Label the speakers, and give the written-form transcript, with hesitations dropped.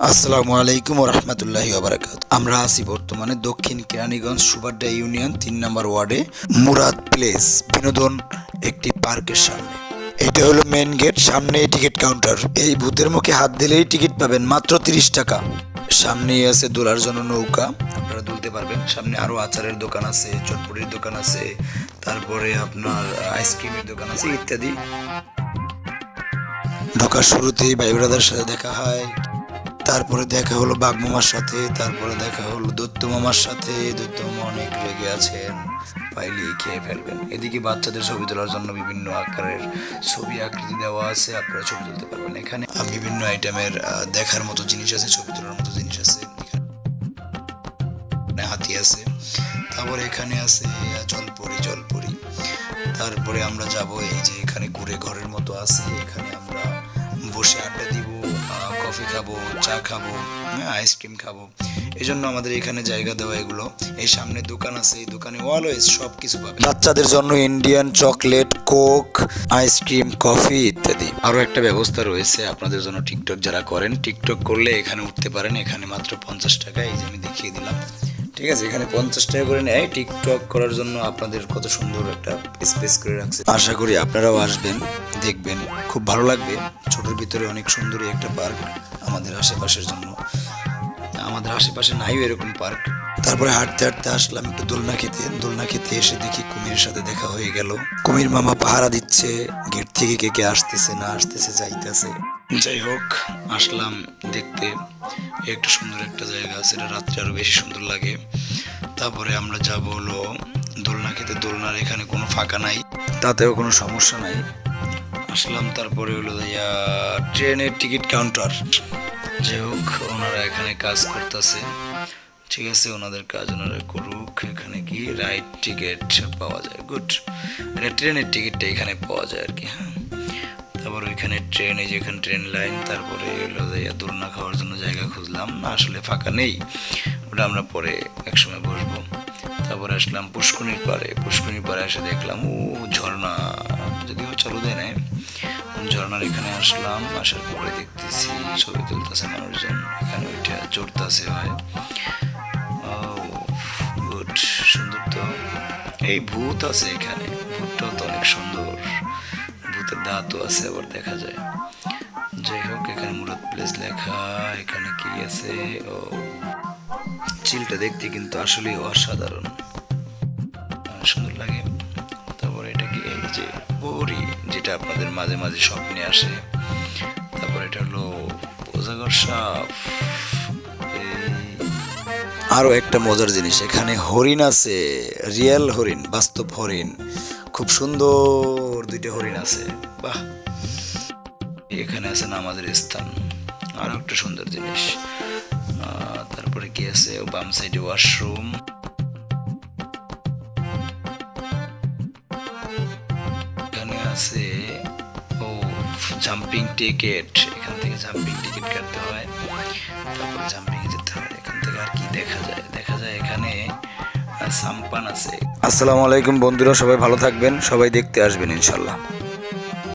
Speaker 1: আসসালামু আলাইকুম ওয়া রাহমাতুল্লাহি ওয়া বারাকাতুহু। আমরা আছি বর্তমানে দক্ষিণ কেরানীগঞ্জ সুবাড্ডা ইউনিয়ন ৩ নম্বর ওয়ার্ডে মুরাদ প্লেস বিনোদন একটি পার্কের সামনে। এটা হলো মেইন গেট, সামনে টিকিট কাউন্টার। এই ভূতের মুখে হাত দিলেই টিকিট পাবেন মাত্র ৩০ টাকা। সামনেই আছে দোলার জন্য নৌকা, আপনারা দুলতে পারবেন। সামনে আরো আচারের দোকান আছে, চটপটির দোকান আছে, তারপরে আপনার আইসক্রিমের দোকান আছে ইত্যাদি। ঢোকার শুরুতেই ভাই ব্রাদার সাথে দেখা হয়, তারপরে দেখা হলো বাঘ মামার সাথে, তারপরে দেখা হলো দৈত্য মামার সাথে। দৈত্য মামা অনেক রেগে আছেন, পাইলেই খেয়ে ফেলবেন। এদিকে বাচ্চাদের ছবি তোলার জন্য বিভিন্ন আকারের ছবি আকৃতি দেওয়া আছে, আপনারা ছবি তুলতে পারবেন। এখানে বিভিন্ন আইটেমের দেখার মতো জিনিস আছে, ছবি তোলার মতো জিনিস আছে। এখানে হাতি আছে, তারপরে এখানে আছে জলপরি। তারপরে আমরা যাব, এই যে এখানে ঘুরে ঘরের মতো আছে, এখানে আমরা বসে আড্ডা দিব, কফি খাবো, চা খাবো, আইসক্রিম খাবো। এই জন্য আমাদের এখানে জায়গা দেওয়া। এগুলো এই সামনে দোকান আছে, এই দোকানে অলওয়েজ সব কিছু পাবে। বাচ্চাদের জন্য Indian chocolate, Coke, ice cream, coffee ইত্যাদি। আরো একটা ব্যবস্থা রয়েছে আপনাদের জন্য, টিকটক যারা করেন, টিকটক করলে এখানে উঠতে পারেন। এখানে মাত্র 50 টাকা, এই যে আমি দেখিয়ে দিলাম। ঠিক আছে, এখানে 50 টাকা করে নেয় টিকটক করার জন্য। আপনাদের কত সুন্দর একটা স্পেস করে রাখছে। আশা করি আপনারাও আসবেন, দেখবেন, খুব ভালো লাগবে। ছোটোর ভিতরে অনেক সুন্দরী একটা পার্ক আমাদের আশেপাশের জন্য। আমাদের আশেপাশে নাইও এরকম পার্ক। তারপরে হাঁটতে হাঁটতে আসলাম একটু দোলনা খেতে এসে দেখি কুমিরের সাথে দেখা হয়ে গেল। কুমির মামা পাহারা দিচ্ছে, গেট থেকে কে কে আসতেছে না আসতেছে, যাইতেছে। যাই হোক, আসলাম দেখতে। একটু সুন্দর একটা জায়গা আছে, এটা রাত্রে আরো বেশি সুন্দর লাগে। তারপরে আমরা যাব হলো দোলনা খেতে। দোলনার এখানে কোনো ফাঁকা নাই, তাতেও কোনো সমস্যা নাই। আসলাম, তারপরে হলো ট্রেনের টিকিট কাউন্টার। যাই হোক, ওনারা এখানে কাজ করতেছে। ঠিক আছে, ওনাদের কাজ ওনারা করুক। এখানে কি রাইড টিকিট পাওয়া যায়, গুড। এটা ট্রেনের টিকিটটা এখানে পাওয়া যায় আর কি। হ্যাঁ, তারপর ওইখানে ট্রেন, এই যে এখানে ট্রেন লাইন। তারপরে এলো দোলনা খাওয়ার জন্য জায়গা খুঁজলাম, আসলে ফাঁকা নেই, ওটা আমরা পরে একসময় বসবো। তারপরে আসলাম পুষ্করিণীর পাড়ে এসে দেখলাম ও ঝর্ণা, যদিও চালু দেয় নাই। ঝর্ণার এখানে আসলাম, আসার পরে দেখতেছি ছবি তুলতেছে মানুষজন, এখানে ওইটা চড়তেছে হয়। গুড, সুন্দর তো। এই ভূত আছে এখানে, ভূতটাও তো অনেক সুন্দর, ভূতের দাঁতও আছে আবার দেখা যায়। যাই হোক, এখানে মুরাদ প্লেস লেখা। এখানে কি আছে, ও চিলটা দেখতে কিন্তু আসলে অসাধারণ, সুন্দর লাগে। তারপরে এটা কি, এই যে পরি, যেটা আপনাদের মাঝে মাঝে স্বপ্নে আসে। তারপর এটা হলো অজগর সাপ। আরো একটা মজার জিনিস, এখানে হরিণ আছে, রিয়েল হরিণ, বাস্তব হরিণ, খুব সুন্দর দুইটা হরিণ আছে। বাহ, এখানে আছে নামাজের স্থান, আরো একটা সুন্দর জিনিস। তারপরে কি আছে, বাম সাইডে ওয়াশরুম। এখানে আছে ও জাম্পিং টিকিট, এখান থেকে জাম্পিং টিকিট কাটতে হয়, তারপরে জাম্পিং এ যেতে হয়। এখান থেকে আর কি দেখা যায় এখানে সাম্পান আছে। আসসালামু আলাইকুম বন্ধুরা, সবাই ভালো থাকবেন, সবাই দেখতে আসবেন ইনশাল্লাহ।